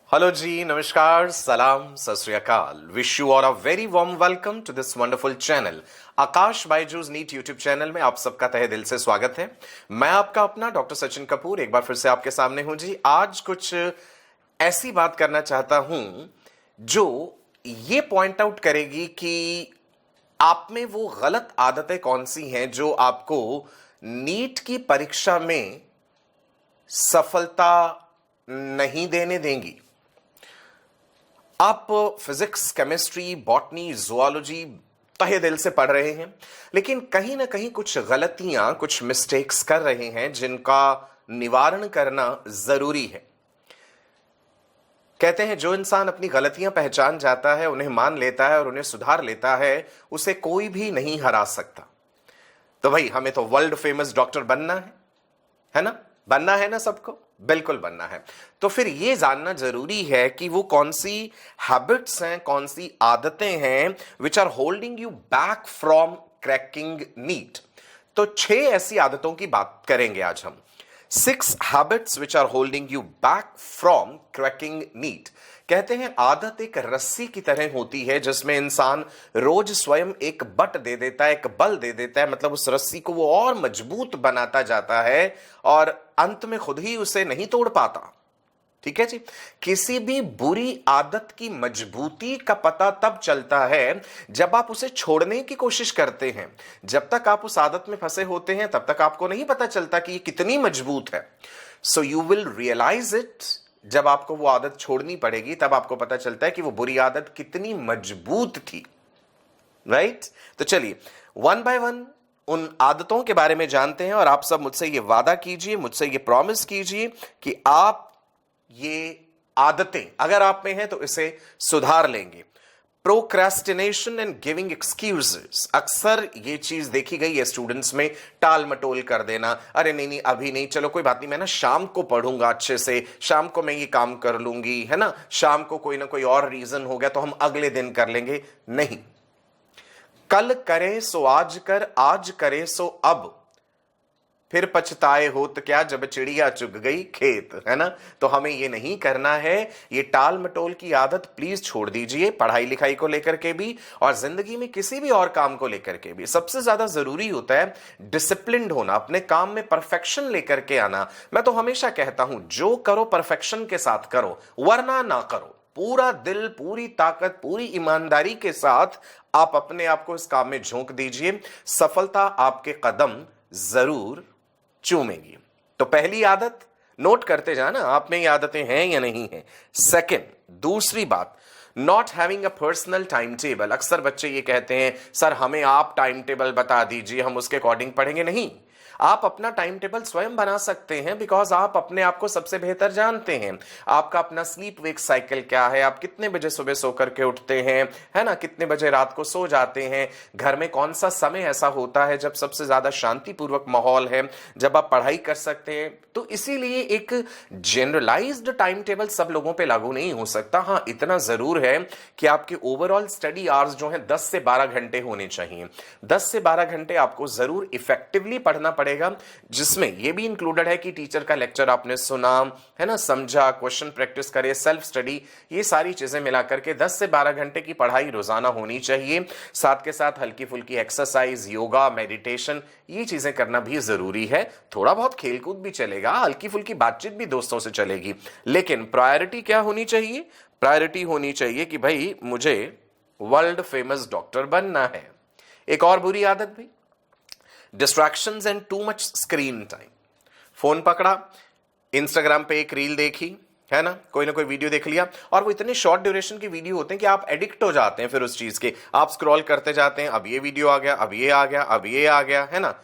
Hello जी, नमस्कार, सलाम, सत श्री अकाल। Wish you all a very warm welcome to this wonderful channel. Aakash Byju's NEET YouTube channel में आप सबका तहे दिल से स्वागत है। मैं आपका अपना डॉक्टर सचिन कपूर एक बार फिर से आपके सामने हूं जी। आज कुछ ऐसी बात करना चाहता हूं जो ये पॉइंट आउट करेगी कि आप में वो गलत आदतें कौन सी हैं जो आपको नीट की परीक्षा में सफलता नहीं देने देंगी। आप फिजिक्स, केमिस्ट्री, बॉटनी, जुआलॉजी तहे दिल से पढ़ रहे हैं, लेकिन कहीं ना कहीं कुछ गलतियां, कुछ मिस्टेक्स कर रहे हैं जिनका निवारण करना जरूरी है। कहते हैं जो इंसान अपनी गलतियां पहचान जाता है, उन्हें मान लेता है और उन्हें सुधार लेता है, उसे कोई भी नहीं हरा सकता। तो भाई हमें तो वर्ल्ड फेमस डॉक्टर बनना है ना? बनना है ना सबको? बिल्कुल बनना है। तो फिर यह जानना जरूरी है कि वो कौन सी हैबिट्स हैं, कौन सी आदतें हैं which are holding you back from cracking NEET. तो 6 ऐसी आदतों की बात करेंगे आज हम। 6 habits which are holding you back from cracking NEET. कहते हैं आदत एक रस्सी की तरह होती है जिसमें इंसान रोज स्वयं एक बट दे देता है, एक बल दे देता है, मतलब उस रस्सी को वो और मजबूत बनाता जाता है और अंत में खुद ही उसे नहीं तोड़ पाता। ठीक है जी। किसी भी बुरी आदत की मजबूती का पता तब चलता है जब आप उसे छोड़ने की कोशिश करते हैं। जब तक आप उस आदत में फंसे होते हैं तब तक आपको नहीं पता चलता कि ये कितनी मजबूत है। So you will realise it जब आपको वो आदत छोड़नी पड़ेगी, तब आपको पता चलता है कि वो बुरी आदत कितनी मजबूत थी। राइट? तो चलिए वन बाय वन उन आदतों के बारे में जानते हैं और आप सब मुझसे ये वादा कीजिए, मुझसे ये प्रॉमिस कीजिए कि आप ये आदतें अगर आप में हैं तो इसे सुधार लेंगे। प्रोक्रेस्टिनेशन एंड गिविंग एक्सक्यूजेस, अक्सर ये चीज देखी गई है स्टूडेंट्स में। टाल मटोल कर देना, अरे नहीं नहीं अभी नहीं, चलो कोई बात नहीं, मैं ना शाम को पढ़ूंगा अच्छे से, शाम को मैं ये काम कर लूंगी, है ना, शाम को कोई ना कोई और रीजन हो गया तो हम अगले दिन कर लेंगे। नहीं, कल करें सो आज कर, आज करें सो अब, फिर पछताए हो तो क्या जब चिड़िया चुग गई खेत, है ना। तो हमें ये नहीं करना है। ये टाल मटोल की आदत प्लीज छोड़ दीजिए, पढ़ाई लिखाई को लेकर के भी और जिंदगी में किसी भी और काम को लेकर के भी। सबसे ज्यादा जरूरी होता है डिसिप्लिन्ड होना, अपने काम में परफेक्शन लेकर के आना। मैं तो हमेशा कहता हूं जो करो परफेक्शन के साथ करो, वरना ना करो। पूरा दिल, पूरी ताकत, पूरी ईमानदारी के साथ आप अपने आप को इस काम में झोंक दीजिए, सफलता आपके कदम जरूर चूमेगी। तो पहली आदत नोट करते जाना, आप में ये आदतें हैं या नहीं है। सेकंड, दूसरी बात, not having a personal time table. अक्सर बच्चे ये कहते हैं सर हमें आप टाइम टेबल बता दीजिए, हम उसके अकॉर्डिंग पढ़ेंगे। नहीं, आप अपना टाइम टेबल स्वयं बना सकते हैं, बिकॉज आप अपने आप को सबसे बेहतर जानते हैं। आपका अपना स्लीप वेक साइकिल क्या है, आप कितने बजे सुबह सो करके उठते हैं, है ना, कितने बजे रात को सो जाते हैं, घर में कौन सा समय ऐसा होता है जब सबसे ज्यादा शांतिपूर्वक माहौल है, जब आप पढ़ाई कर सकते हैं। तो इसीलिए एक जनरलाइज्ड टाइम टेबल सब लोगों पे लागू नहीं हो सकता। हाँ, इतना जरूर है कि आपके ओवरऑल स्टडी आवर्स जो हैं 10 से 12 घंटे होने चाहिए। 10 से 12 घंटे आपको जरूर इफेक्टिवली पढ़ना पड़ेगा, जिसमें यह भी इंक्लूडेड है कि टीचर का लेक्चर आपने सुना, है ना, समझा, क्वेश्चन प्रैक्टिस करे, सेल्फ स्टडी, ये सारी चीजें मिलाकर के 10 से 12 घंटे की पढ़ाई रोजाना होनी चाहिए। साथ के साथ हल्की फुल्की एक्सरसाइज, योगा, मेडिटेशन, ये चीजें करना भी जरूरी है। थोड़ा बहुत खेलकूद भी चलेगा, हल्की फुल्की बातचीत भी दोस्तों से चलेगी, लेकिन प्रायोरिटी क्या होनी चाहिए? प्रायोरिटी होनी चाहिए कि भाई मुझे वर्ल्ड फेमस डॉक्टर बनना है। एक और बुरी आदत भी, distractions and too much screen time. Phone पकड़ा, इंस्टाग्राम पे एक रील देखी, है ना, कोई ना कोई वीडियो देख लिया, और वो इतने शॉर्ट ड्यूरेशन की वीडियो होते हैं कि आप एडिक्ट हो जाते हैं फिर उस चीज के। आप स्क्रॉल करते जाते हैं, अब ये वीडियो आ गया, अब ये आ गया, अब ये आ गया, है ना,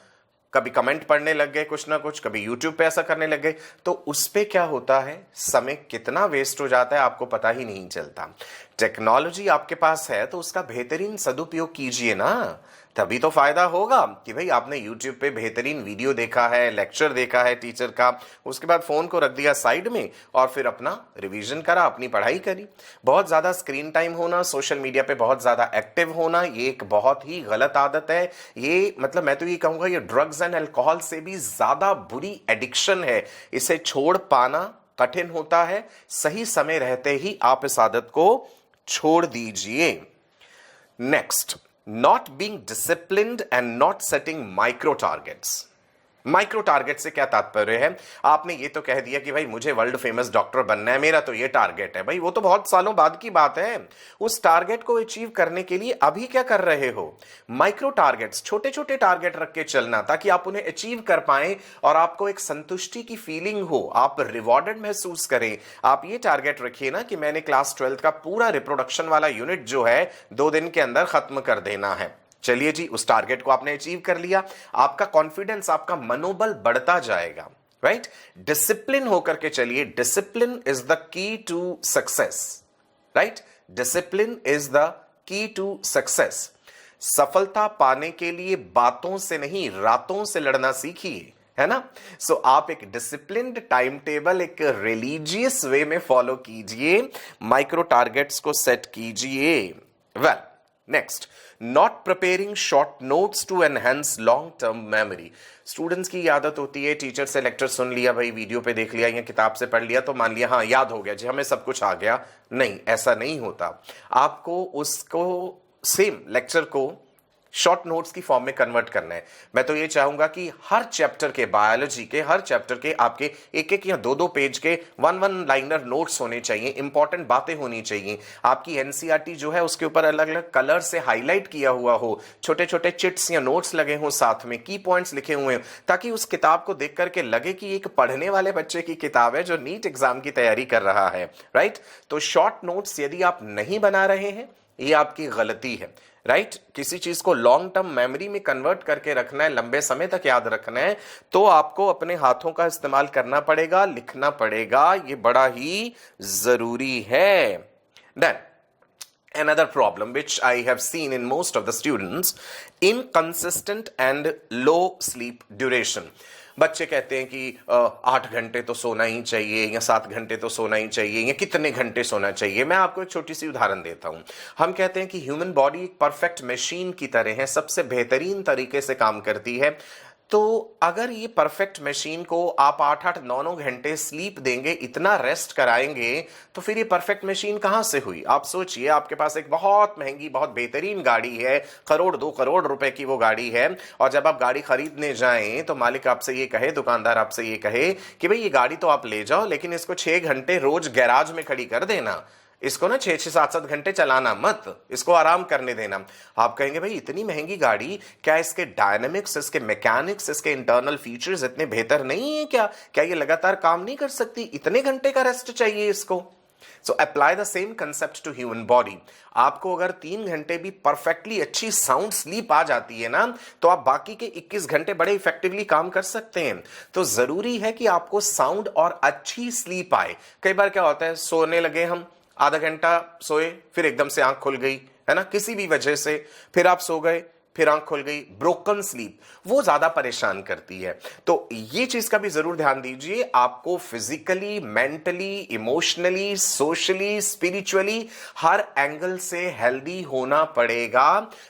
कभी कमेंट पढ़ने लग गए कुछ ना कुछ, कभी यूट्यूब पे ऐसा करने लग गए। तो उस पे क्या होता है, समय कितना वेस्ट हो जाता है आपको पता ही नहीं चलता। टेक्नोलॉजी आपके पास है तो उसका बेहतरीन सदुपयोग कीजिए ना, तभी तो फायदा होगा कि भाई आपने YouTube पे बेहतरीन वीडियो देखा है, लेक्चर देखा है टीचर का, उसके बाद फोन को रख दिया साइड में और फिर अपना रिवीजन करा, अपनी पढ़ाई करी। बहुत ज्यादा स्क्रीन टाइम होना, सोशल मीडिया पे बहुत ज्यादा एक्टिव होना, ये एक बहुत ही गलत आदत है। ये मतलब मैं तो ये कहूंगा ये ड्रग्स एंड अल्कोहल से भी ज्यादा बुरी एडिक्शन है। इसे छोड़ पाना कठिन होता है, सही समय रहते ही आप इस आदत को छोड़ दीजिए। Next, not being disciplined and not setting micro targets. Micro target से क्या तात्पर्य है? आपने ये तो कह दिया कि भाई मुझे वर्ल्ड फेमस डॉक्टर बनना है, मेरा तो ये टारगेट है। भाई वो तो बहुत सालों बाद की बात है। उस टारगेट को अचीव करने के लिए अभी क्या कर रहे हो? माइक्रो टारगेट्स, छोटे छोटे टारगेट रख के चलना, ताकि आप उन्हें अचीव कर पाए और आपको एक संतुष्टि की फीलिंग हो, आप रिवॉर्डेड महसूस करें। आप ये टारगेट रखिए ना कि मैंने क्लास 12th का पूरा रिप्रोडक्शन वाला यूनिट जो है 2 दिन के अंदर खत्म कर देना है। चलिए जी, उस टारगेट को आपने अचीव कर लिया, आपका कॉन्फिडेंस, आपका मनोबल बढ़ता जाएगा। राइट? डिसिप्लिन होकर के चलिए। Discipline is the key to success. Right? Discipline is the key to success. सफलता पाने के लिए बातों से नहीं, रातों से लड़ना सीखिए, है ना? सो आप एक डिसिप्लिन्ड टाइम टेबल, एक रिलीजियस वे में फॉलो कीजिए, माइक्रो टारगेट्स को सेट कीजिए। Well, next, not preparing short notes to enhance long term memory. Students की आदत होती है, टीचर से लेक्चर सुन लिया, भाई वीडियो पे देख लिया या किताब से पढ़ लिया तो मान लिया हाँ याद हो गया जी, हमें सब कुछ आ गया। नहीं, ऐसा नहीं होता। आपको उसको, सेम लेक्चर को शॉर्ट नोट्स की फॉर्म में कन्वर्ट करना है। मैं तो ये चाहूंगा कि हर चैप्टर के, बायोलॉजी के हर चैप्टर के आपके एक एक या 2-2 पेज के 1-1 लाइनर नोट्स होने चाहिए, इंपॉर्टेंट बातें होनी चाहिए। आपकी एनसीईआरटी जो है उसके ऊपर अलग अलग कलर से हाईलाइट किया हुआ हो, छोटे छोटे चिट्स या नोट्स लगे हों, साथ में की पॉइंट्स लिखे हुए हैं, ताकि उस किताब को देख करके लगे कि एक पढ़ने वाले बच्चे की किताब है जो नीट एग्जाम की तैयारी कर रहा है। राइट? तो शॉर्ट नोट्स यदि आप नहीं बना रहे हैं, ये आपकी गलती है। राइट? किसी चीज को लॉन्ग टर्म मेमोरी में कन्वर्ट करके रखना है, लंबे समय तक याद रखना है, तो आपको अपने हाथों का इस्तेमाल करना पड़ेगा, लिखना पड़ेगा। ये बड़ा ही जरूरी है। Then another problem which I have seen in most of the students, inconsistent and low sleep duration. बच्चे कहते हैं कि 8 घंटे तो सोना ही चाहिए या 7 घंटे तो सोना ही चाहिए या कितने घंटे सोना चाहिए। मैं आपको एक छोटी सी उदाहरण देता हूं। हम कहते हैं कि ह्यूमन बॉडी एक परफेक्ट मशीन की तरह है, सबसे बेहतरीन तरीके से काम करती है। तो अगर ये परफेक्ट मशीन को आप 8-8, 9-9 घंटे स्लीप देंगे, इतना रेस्ट कराएंगे, तो फिर ये परफेक्ट मशीन कहां से हुई? आप सोचिए, आपके पास एक बहुत महंगी, बहुत बेहतरीन गाड़ी है, 1-2 करोड़ रुपए की वो गाड़ी है, और जब आप गाड़ी खरीदने जाएं तो मालिक आपसे ये कहे, दुकानदार आपसे ये कहे कि भाई ये गाड़ी तो आप ले जाओ, लेकिन इसको 6 घंटे रोज गैराज में खड़ी कर देना, इसको ना 6-6, 7-7 घंटे चलाना मत, इसको आराम करने देना। आप कहेंगे भाई इतनी महंगी गाड़ी, क्या इसके डायनामिक्स, इसके मैकेनिक्स, इसके इंटरनल फीचर्स इतने बेहतर नहीं है क्या? क्या ये लगातार काम नहीं कर सकती? इतने घंटे का रेस्ट चाहिए इसको? So apply the same concept to human body. आपको अगर 3 घंटे भी परफेक्टली अच्छी साउंड स्लीप आ जाती है ना, तो आप बाकी के 21 घंटे बड़े इफेक्टिवली काम कर सकते हैं। तो जरूरी है कि आपको साउंड और अच्छी स्लीप आए। कई बार क्या होता है, सोने लगे हम, आधा घंटा सोए, फिर एकदम से आंख खुल गई, है ना, किसी भी वजह से, फिर आप सो गए, फिर आंख खुल गई, ब्रोकन स्लीप, वो ज्यादा परेशान करती है। तो ये चीज का भी जरूर ध्यान दीजिए। आपको physically, mentally, emotionally, socially, spiritually हर एंगल से हेल्दी होना पड़ेगा,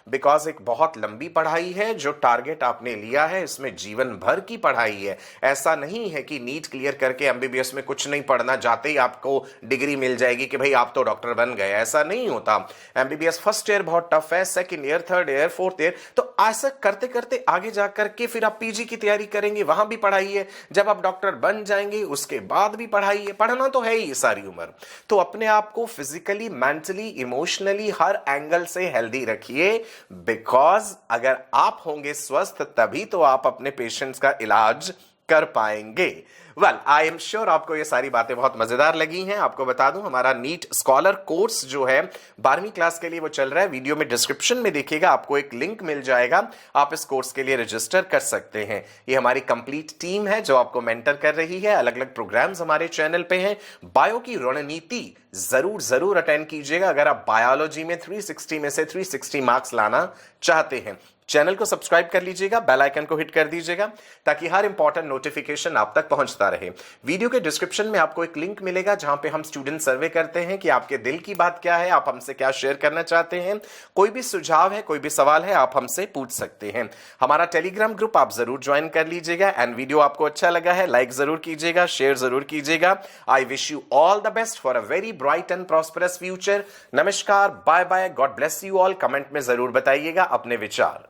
बिकॉज एक बहुत लंबी पढ़ाई है। जो टारगेट आपने लिया है इसमें जीवन भर की पढ़ाई है। ऐसा नहीं है कि नीट क्लियर करके एमबीबीएस में कुछ नहीं पढ़ना, जाते ही आपको डिग्री मिल जाएगी कि भाई आप तो डॉक्टर बन गए। ऐसा नहीं होता। एमबीबीएस फर्स्ट ईयर बहुत टफ है, second year, third year, fourth year, तो ऐसा करते करते आगे जाकर के फिर आप पीजी की तैयारी करेंगे, वहां भी पढ़ाई है। जब आप डॉक्टर बन जाएंगे उसके बाद भी पढ़ाई है। पढ़ना तो है ही सारी उम्र। तो अपने आप को फिजिकली, मेंटली, इमोशनली हर एंगल से हेल्दी रखिए, बिकॉज अगर आप होंगे स्वस्थ तभी तो आप अपने पेशेंट्स का इलाज कर पाएंगे। वेल, आई एम श्योर आपको ये सारी बातें बहुत मजेदार लगी हैं। आपको बता दूं, हमारा नीट स्कॉलर कोर्स जो है 12वीं क्लास के लिए वो चल रहा है। वीडियो में डिस्क्रिप्शन में देखिएगा, आपको एक लिंक मिल जाएगा, आप इस कोर्स के लिए रजिस्टर कर सकते हैं। ये हमारी कंप्लीट टीम है जो आपको मेंटर कर रही है। अलग अलग प्रोग्राम्स हमारे चैनल पे हैं। बायो की रणनीति जरूर अटेंड कीजिएगा अगर आप बायोलॉजी में 360 में से 360 मार्क्स लाना चाहते हैं। चैनल को सब्सक्राइब कर लीजिएगा, बेल आइकन को हिट कर दीजिएगा ताकि हर इंपॉर्टेंट नोटिफिकेशन आप तक पहुंचता रहे। वीडियो के डिस्क्रिप्शन में आपको एक लिंक मिलेगा जहां पे हम स्टूडेंट सर्वे करते हैं कि आपके दिल की बात क्या है, आप हमसे क्या शेयर करना चाहते हैं। कोई भी सुझाव है, कोई भी सवाल है, आप हमसे पूछ सकते हैं। हमारा टेलीग्राम ग्रुप आप जरूर ज्वाइन कर लीजिएगा। एंड वीडियो आपको अच्छा लगा है, लाइक जरूर कीजिएगा, शेयर जरूर कीजिएगा। I wish you all the best for a very bright and prosperous future. नमस्कार, bye bye, God bless you all. Comment में जरूर बताइएगा अपने विचार।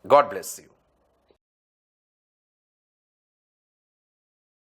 God bless you.